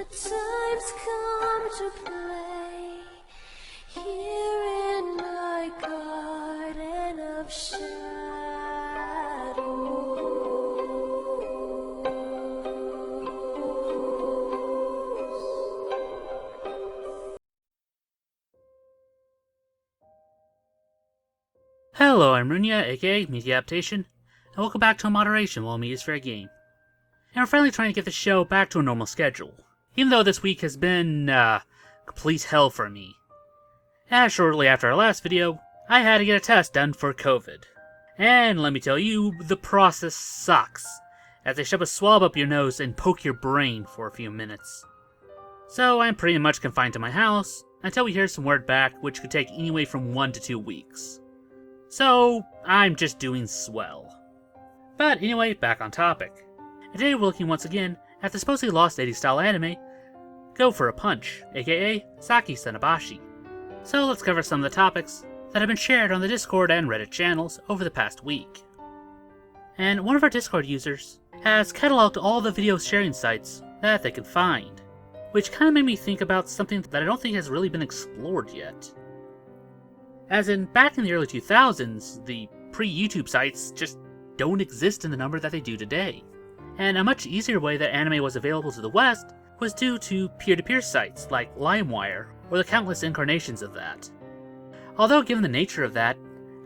The time's come to play here in my garden of Hello, I'm Runya, aka Media Adaptation, and welcome back to A Moderation while Media is fair game. And we're finally trying to get the show back to a normal schedule, even though this week has been, complete hell for me. As shortly after our last video, I had to get a test done for COVID. And let me tell you, the process sucks, as they shove a swab up your nose and poke your brain for a few minutes. So I'm pretty much confined to my house, until we hear some word back, which could take anywhere from 1 to 2 weeks. So, I'm just doing swell. But anyway, back on topic. And today we're looking once again at the supposedly lost 80s style anime, Go for a Punch, aka Saki Sanobashi. So let's cover some of the topics that have been shared on the Discord and Reddit channels over the past week. And one of our Discord users has cataloged all the video sharing sites that they could find, which kind of made me think about something that I don't think has really been explored yet. As in, back in the early 2000s, the pre-YouTube sites just don't exist in the number that they do today. And a much easier way that anime was available to the West was due to peer-to-peer sites like LimeWire, or the countless incarnations of that. Although given the nature of that,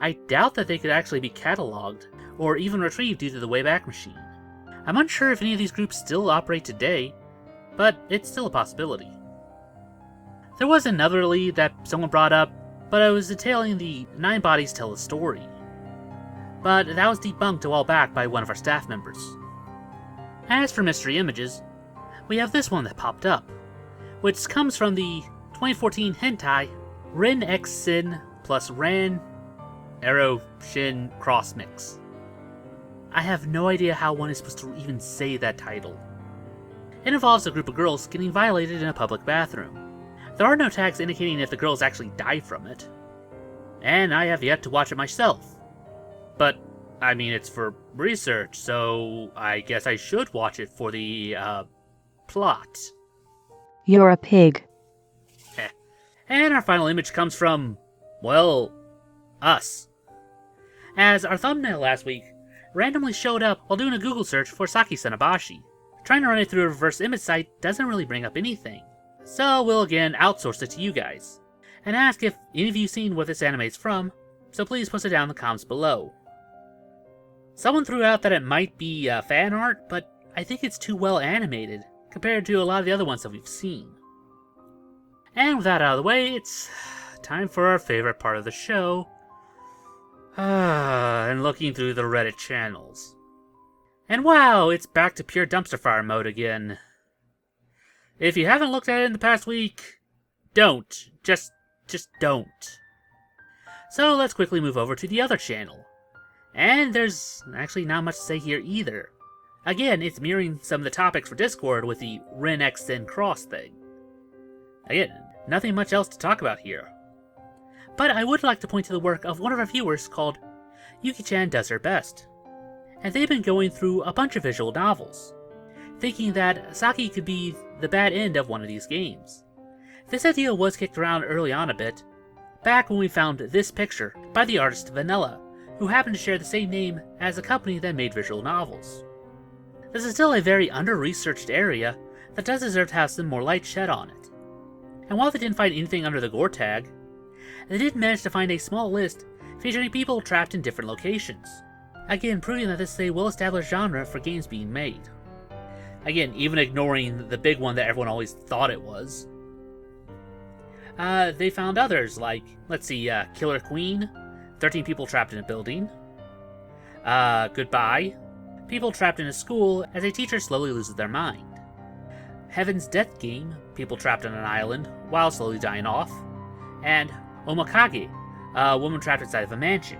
I doubt that they could actually be cataloged, or even retrieved due to the Wayback Machine. I'm unsure if any of these groups still operate today, but it's still a possibility. There was another lead that someone brought up, but I was detailing the 9 Bodies Tell a Story. But that was debunked a while back by one of our staff members. As for mystery images, we have this one that popped up, which comes from the 2014 hentai Ren X Sin plus Ren Arrow Shin Cross Mix. I have no idea how one is supposed to even say that title. It involves a group of girls getting violated in a public bathroom. There are no tags indicating if the girls actually die from it. And I have yet to watch it myself. But, I mean, it's for research, so I guess I should watch it for the, plot. You're a pig. And our final image comes from, well, us. As our thumbnail last week randomly showed up while doing a Google search for Saki Sanobashi. Trying to run it through a reverse image site doesn't really bring up anything. So we'll again outsource it to you guys, and ask if any of you seen what this anime is from, so please post it down in the comments below. Someone threw out that it might be fan art, but I think it's too well animated, compared to a lot of the other ones that we've seen. And with that out of the way, it's time for our favorite part of the show, and looking through the Reddit channels. And wow, it's back to pure dumpster fire mode again. If you haven't looked at it in the past week, don't. Just don't. So let's quickly move over to the other channel. And there's actually not much to say here either. Again, it's mirroring some of the topics for Discord with the Ren X Sin Cross thing. Again, nothing much else to talk about here. But I would like to point to the work of one of our viewers called Yuki-chan Does Her Best. And they've been going through a bunch of visual novels, thinking that Saki could be the bad end of one of these games. This idea was kicked around early on a bit, back when we found this picture by the artist Vanilla, who happened to share the same name as a company that made visual novels. This is still a very under-researched area that does deserve to have some more light shed on it. And while they didn't find anything under the gore tag, they did manage to find a small list featuring people trapped in different locations, again proving that this is a well-established genre for games being made. Again, even ignoring the big one that everyone always thought it was. They found others like, let's see, Killer Queen, 13 people trapped in a building. Goodbye, people trapped in a school as a teacher slowly loses their mind. Heaven's Death Game, people trapped on an island while slowly dying off. And Omakage, a woman trapped inside of a mansion.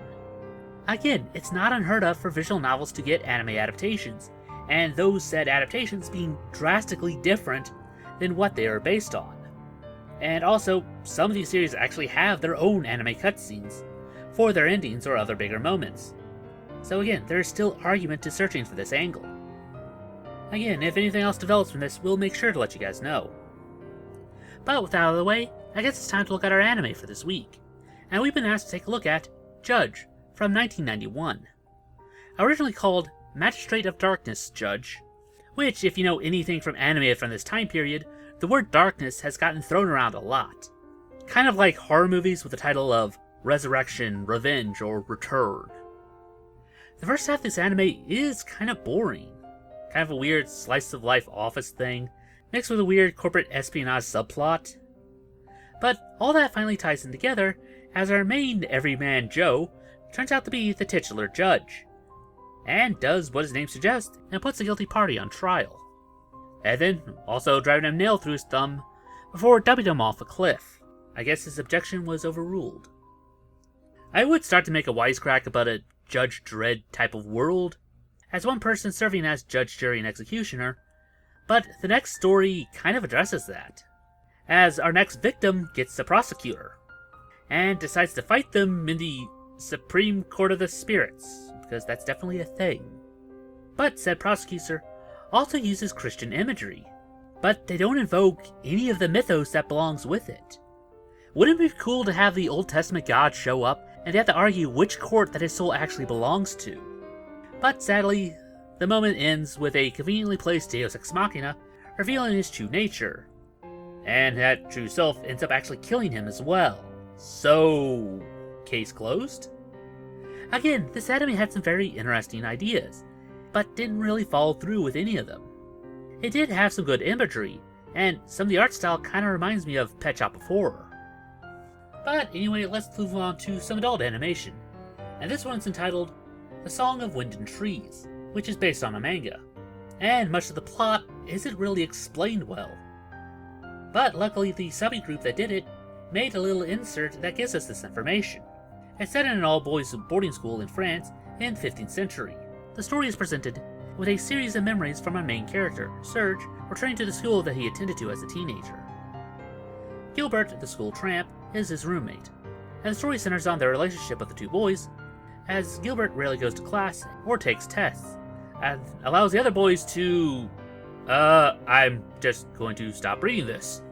Again, it's not unheard of for visual novels to get anime adaptations, and those said adaptations being drastically different than what they are based on. And also, some of these series actually have their own anime cutscenes for their endings or other bigger moments. So again, there is still argument to searching for this angle. Again, if anything else develops from this, we'll make sure to let you guys know. But with that out of the way, I guess it's time to look at our anime for this week. And we've been asked to take a look at Judge from 1991. Originally called Magistrate of Darkness Judge, which, if you know anything from anime from this time period, the word darkness has gotten thrown around a lot. Kind of like horror movies with the title of Resurrection, Revenge, or Return. The first half of this anime is kind of boring. Kind of a weird slice-of-life office thing, mixed with a weird corporate espionage subplot. But all that finally ties in together as our main everyman Joe turns out to be the titular judge, and does what his name suggests and puts the guilty party on trial. And then also driving a nail through his thumb before dumping him off a cliff. I guess his objection was overruled. I would start to make a wisecrack about a Judge Dredd type of world, as one person serving as judge, jury, and executioner, but the next story kind of addresses that, as our next victim gets the prosecutor, and decides to fight them in the Supreme Court of the Spirits, because that's definitely a thing. But said prosecutor also uses Christian imagery, but they don't invoke any of the mythos that belongs with it. Wouldn't it be cool to have the Old Testament God show up and they have to argue which court that his soul actually belongs to? But sadly, the moment ends with a conveniently placed Deus Ex Machina revealing his true nature, and that true self ends up actually killing him as well. So, case closed? Again, this anime had some very interesting ideas, but didn't really follow through with any of them. It did have some good imagery, and some of the art style kinda reminds me of Pet Shop of Horror. But anyway, let's move on to some adult animation, and this one's entitled The Song of Wind and Trees, which is based on a manga, and much of the plot isn't really explained well. But luckily the subbie group that did it made a little insert that gives us this information. It's set in an all-boys boarding school in France in the 15th century. The story is presented with a series of memories from our main character, Serge, returning to the school that he attended to as a teenager. Gilbert, the school tramp, is his roommate, and the story centers on their relationship with the two boys, as Gilbert rarely goes to class or takes tests, and allows the other boys to... I'm just going to stop reading this.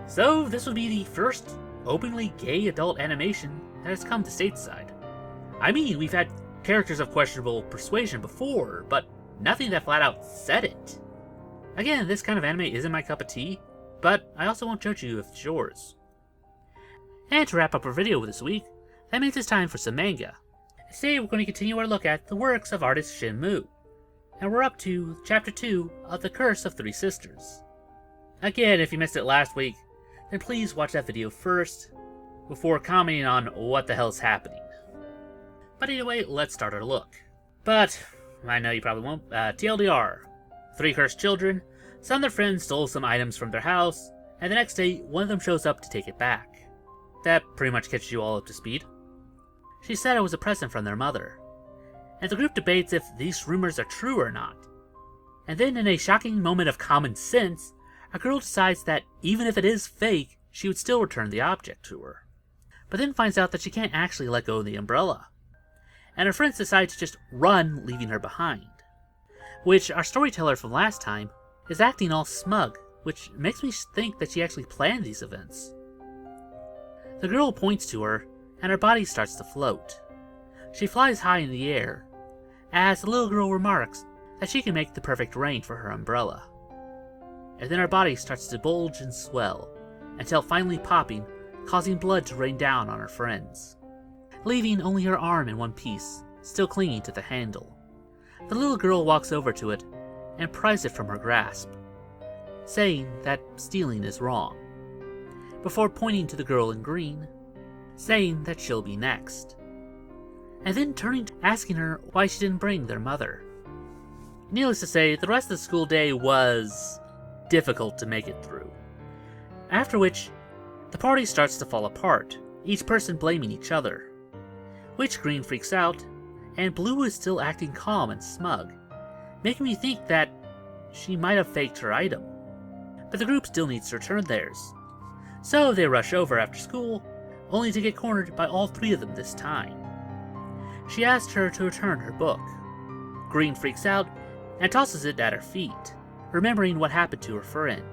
So this would be the first openly gay adult animation that has come to stateside. I mean, we've had characters of questionable persuasion before, but nothing that flat out said it. Again, this kind of anime isn't my cup of tea, but I also won't judge you if it's yours. And to wrap up our video this week, that means it's time for some manga. Today we're going to continue our look at the works of artist Shinmu, and we're up to Chapter 2 of The Curse of Three Sisters. Again, if you missed it last week, then please watch that video first, before commenting on what the hell's happening. But anyway, let's start our look. But, I know you probably won't, TLDR. 3 cursed children, some of their friends stole some items from their house, and the next day, one of them shows up to take it back. That pretty much catches you all up to speed. She said it was a present from their mother, and the group debates if these rumors are true or not. And then in a shocking moment of common sense, a girl decides that even if it is fake, she would still return the object to her. But then finds out that she can't actually let go of the umbrella, and her friends decide to just run, leaving her behind. Which our storyteller from last time is acting all smug, which makes me think that she actually planned these events. The girl points to her, and her body starts to float. She flies high in the air, as the little girl remarks that she can make the perfect rain for her umbrella. And then her body starts to bulge and swell, until finally popping, causing blood to rain down on her friends, leaving only her arm in one piece, still clinging to the handle. The little girl walks over to it, and pries it from her grasp, saying that stealing is wrong, before pointing to the girl in green, saying that she'll be next, and then turning to asking her why she didn't bring their mother. Needless to say, the rest of the school day was difficult to make it through. After which, the party starts to fall apart, each person blaming each other, which Green freaks out, and Blue is still acting calm and smug, making me think that she might have faked her item. But the group still needs to return theirs, so they rush over after school, only to get cornered by all 3 of them this time. She asked her to return her book. Green freaks out and tosses it at her feet, remembering what happened to her friend.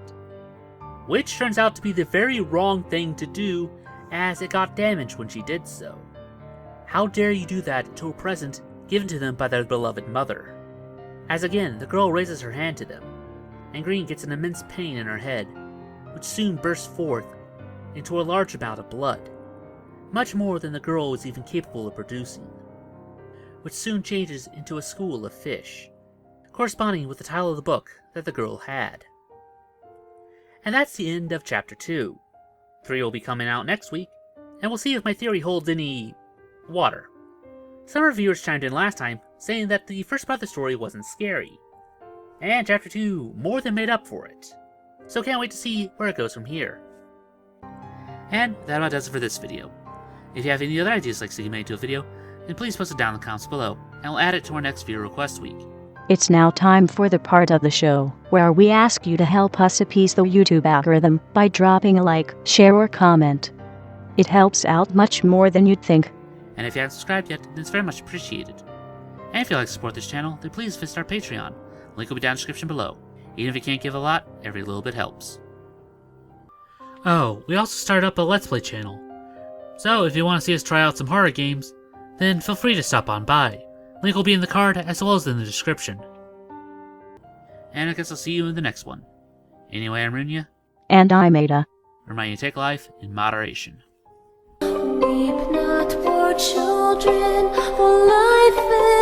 Which turns out to be the very wrong thing to do, as it got damaged when she did so. How dare you do that to a present given to them by their beloved mother? As again, the girl raises her hand to them, and Green gets an immense pain in her head, which soon bursts forth into a large amount of blood, much more than the girl was even capable of producing, which soon changes into a school of fish, corresponding with the title of the book that the girl had. And that's the end of Chapter 2. 3 will be coming out next week, and we'll see if my theory holds any water. Some reviewers chimed in last time, saying that the first part of the story wasn't scary, and Chapter 2 more than made up for it. So can't wait to see where it goes from here. And that about does it for this video. If you have any other ideas like seeing me into a video, then please post it down in the comments below, and we'll add it to our next viewer request week. It's now time for the part of the show where we ask you to help us appease the YouTube algorithm by dropping a like, share, or comment. It helps out much more than you'd think. And if you haven't subscribed yet, then it's very much appreciated. And if you'd like to support this channel, then please visit our Patreon. Link will be down in the description below. Even if you can't give a lot, every little bit helps. Oh, we also started up a Let's Play channel. So if you want to see us try out some horror games, then feel free to stop on by. Link will be in the card as well as in the description. And I guess I'll see you in the next one. Anyway, I'm Runya. And I'm Ada. Reminding you to take life in moderation. Weep not, poor children, for life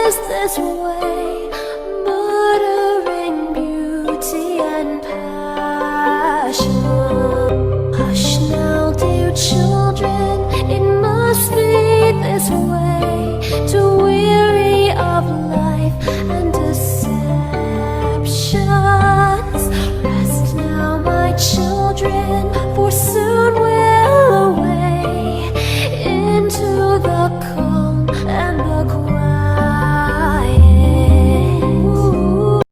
is this way.